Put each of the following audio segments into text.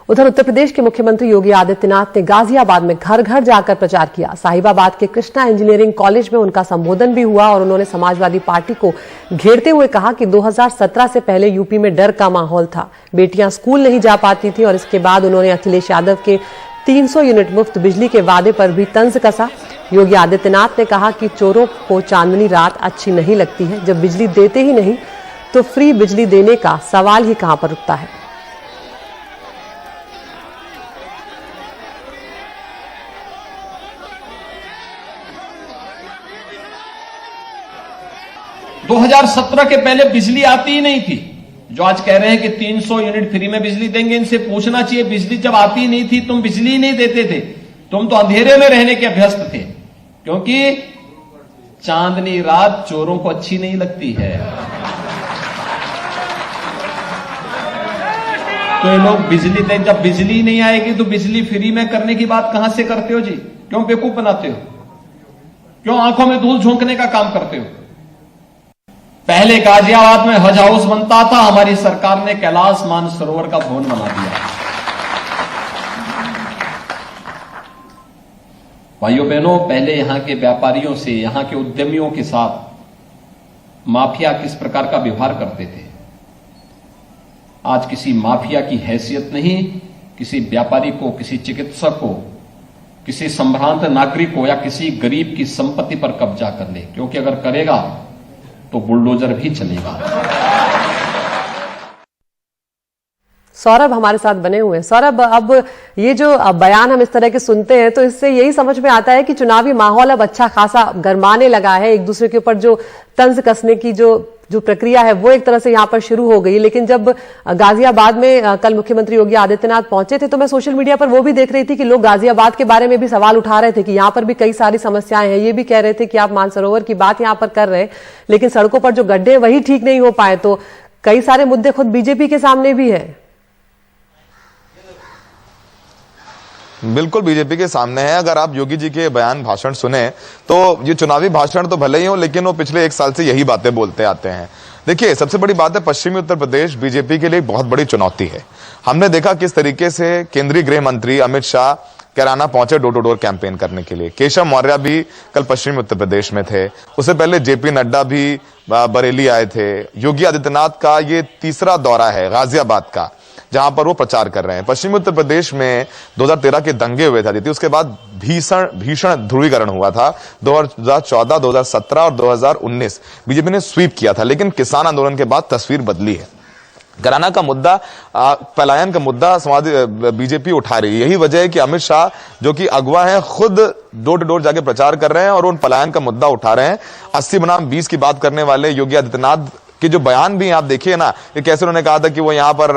उधर उत्तर प्रदेश के मुख्यमंत्री योगी आदित्यनाथ ने गाजियाबाद में घर घर जाकर प्रचार किया। साहिबाबाद के कृष्णा इंजीनियरिंग कॉलेज में उनका संबोधन भी हुआ और उन्होंने समाजवादी पार्टी को घेरते हुए कहा कि 2017 से पहले यूपी में डर का माहौल था, बेटियां स्कूल नहीं जा पाती थी। और इसके बाद उन्होंने अखिलेश यादव के 300 यूनिट मुफ्त बिजली के वादे पर भी तंज कसा। योगी आदित्यनाथ ने कहा कि चोरों को चांदनी रात अच्छी नहीं लगती है, जब बिजली देते ही नहीं तो फ्री बिजली देने का सवाल ही कहां पर उठता है। दो 2017 के पहले बिजली आती ही नहीं थी। जो आज कह रहे हैं कि 300 यूनिट फ्री में बिजली देंगे, इनसे पूछना चाहिए बिजली जब आती नहीं थी तुम बिजली नहीं देते थे, तुम तो अंधेरे में रहने के अभ्यस्त थे, क्योंकि चांदनी रात चोरों को अच्छी नहीं लगती है। तो ये लोग बिजली दें, जब बिजली नहीं आएगी तो बिजली फ्री में करने की बात कहां से करते हो जी? क्यों बेवकूफ बनाते हो? क्यों आंखों में धूल झोंकने का काम करते हो? पहले गाजियाबाद में हज हाउस बनता था, हमारी सरकार ने कैलाश मानसरोवर का भवन बना दिया। भाइयों बहनों, पहले यहां के व्यापारियों से, यहां के उद्यमियों के साथ माफिया किस प्रकार का व्यवहार करते थे, आज किसी माफिया की हैसियत नहीं, किसी व्यापारी को, किसी चिकित्सक को, किसी संभ्रांत नागरिक को या किसी गरीब की संपत्ति पर कब्जा कर ले, क्योंकि अगर करेगा तो बुलडोजर भी चलेगा। सौरभ हमारे साथ बने हुए हैं। सौरभ, अब ये जो बयान हम इस तरह के सुनते हैं तो इससे यही समझ में आता है कि चुनावी माहौल अब अच्छा खासा गरमाने लगा है। एक दूसरे के ऊपर जो तंज कसने की जो प्रक्रिया है वो एक तरह से यहां पर शुरू हो गई। लेकिन जब गाजियाबाद में कल मुख्यमंत्री योगी आदित्यनाथ पहुंचे थे तो मैं सोशल मीडिया पर वो भी देख रही थी कि लोग गाजियाबाद के बारे में भी सवाल उठा रहे थे कि यहां पर भी कई सारी समस्याएं हैं। ये भी कह रहे थे कि आप मानसरोवर की बात यहां पर कर रहे हैं, लेकिन सड़कों पर जो गड्ढे वही ठीक नहीं हो पाए। तो कई सारे मुद्दे खुद बीजेपी के सामने भी है। बिल्कुल बीजेपी के सामने है। अगर आप योगी जी के बयान भाषण सुने तो ये चुनावी भाषण तो भले ही हो, लेकिन वो पिछले 1 साल से यही बातें बोलते आते हैं। देखिए, सबसे बड़ी बात है, पश्चिमी उत्तर प्रदेश बीजेपी के लिए बहुत बड़ी चुनौती है। हमने देखा किस तरीके से केंद्रीय गृह मंत्री अमित शाह कैराना पहुंचे डोर टू डोर कैंपेन करने के लिए। केशव मौर्य भी कल पश्चिमी उत्तर प्रदेश में थे, उससे पहले जेपी नड्डा भी बरेली आए थे। योगी आदित्यनाथ का ये तीसरा दौरा है गाजियाबाद का, जहां पर वो प्रचार कर रहे हैं। पश्चिमी उत्तर प्रदेश में 2013 के दंगे हुए थे, उसके बाद भीषण ध्रुवीकरण हुआ था। 2014, 2017 और 2019 बीजेपी ने स्वीप किया था, लेकिन किसान आंदोलन के बाद तस्वीर बदली है। कैराना का मुद्दा, पलायन का मुद्दा समाज बीजेपी उठा रही है। यही वजह है कि अमित शाह जो कि अगवा हैं, खुद डोर टू डोर जाके प्रचार कर रहे हैं और उन पलायन का मुद्दा उठा रहे हैं। 80 बनाम 20 की बात करने वाले योगी आदित्यनाथ कि जो बयान भी आप देखिए ना, कि कैसे उन्होंने कहा था कि वो यहाँ पर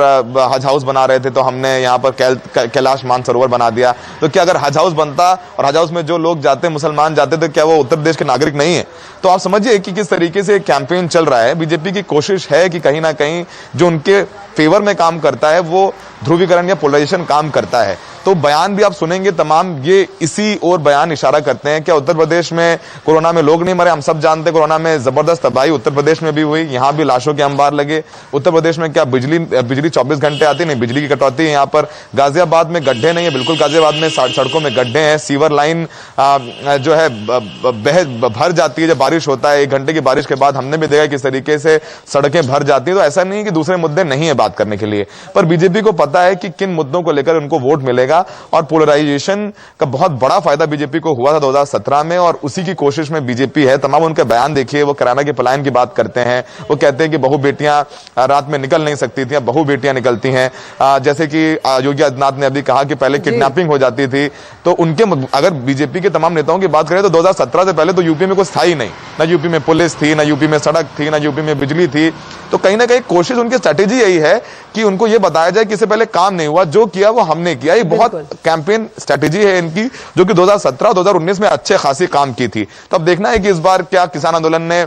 हज हाउस बना रहे थे तो हमने यहाँ पर कैलाश मानसरोवर बना दिया। तो क्या अगर हज हाउस बनता और हज हाउस में जो लोग जाते, मुसलमान जाते, तो क्या वो उत्तर प्रदेश के नागरिक नहीं है? तो आप समझिए कि किस तरीके से कैंपेन चल रहा है। बीजेपी की कोशिश है कि कहीं ना कहीं जो उनके फेवर में काम करता है वो ध्रुवीकरण या पोलराइजेशन काम करता है। तो बयान भी आप सुनेंगे तमाम ये इसी और बयान इशारा करते हैं। क्या उत्तर प्रदेश में कोरोना में लोग नहीं मरे? हम सब जानते हैं कोरोना में जबरदस्त तबाही उत्तर प्रदेश में भी हुई, यहाँ भी लाशों के अंबार लगे। उत्तर प्रदेश में क्या बिजली 24 घंटे आती नहीं? बिजली की कटौती है यहाँ पर। गाजियाबाद में गड्ढे नहीं है, बिल्कुल गाजियाबाद में सड़कों में गड्ढे हैं। सीवर लाइन जो है भर जाती है जब बारिश होता है। 1 घंटे की बारिश के बाद हमने भी देखा किस तरीके से सड़कें भर जाती है। तो ऐसा नहीं है कि दूसरे मुद्दे नहीं है बात करने के लिए, पर बीजेपी को पता है कि किन मुद्दों को लेकर उनको वोट मिलेगा। और पोलराइजेशन का बहुत बड़ा फायदा बीजेपी को हुआ था 2017 में, और उसी की कोशिश में बीजेपी है। तमाम उनके बयान देखिए, वो कैराना के पलायन की बात करते हैं। वो कहते हैं कि बहु बेटियां रात में निकल नहीं सकती थी, अब बहु बेटियां निकलती हैं। जैसे कि योगी आदित्यनाथ ने अभी कहा कि पहले किडनैपिंग हो जाती थी। तो उनके, अगर बीजेपी के तमाम नेताओं की बात करें तो 2017 से पहले तो यूपी में कुछ था ही नहीं, ना यूपी में पुलिस थी, ना यूपी में सड़क थी, ना यूपी में बिजली थी। तो कहीं ना कहीं कोशिश, उनकी स्ट्रेटेजी यही है कि उनको ये बताया जाए कि इससे पहले काम नहीं हुआ, जो किया वो हमने किया। ये बहुत कैंपेन स्ट्रेटेजी है इनकी, जो कि 2017 2019 में अच्छे खासी काम की थी। तो अब देखना है कि इस बार क्या किसान आंदोलन ने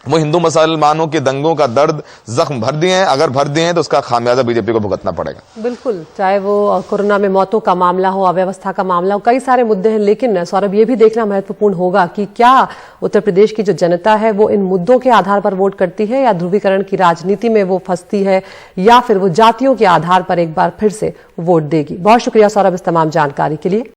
वो हिंदू मुसलमानों के दंगों का दर्द जख्म भर दिए हैं, अगर भर दिए हैं तो उसका खामियाजा बीजेपी को भुगतना पड़ेगा। बिल्कुल, चाहे वो कोरोना में मौतों का मामला हो, अव्यवस्था का मामला हो, कई सारे मुद्दे हैं। लेकिन सौरभ, ये भी देखना महत्वपूर्ण होगा कि क्या उत्तर प्रदेश की जो जनता है वो इन मुद्दों के आधार पर वोट करती है, या ध्रुवीकरण की राजनीति में वो फंसती है, या फिर वो जातियों के आधार पर एक बार फिर से वोट देगी। बहुत शुक्रिया सौरभ इस तमाम जानकारी के लिए।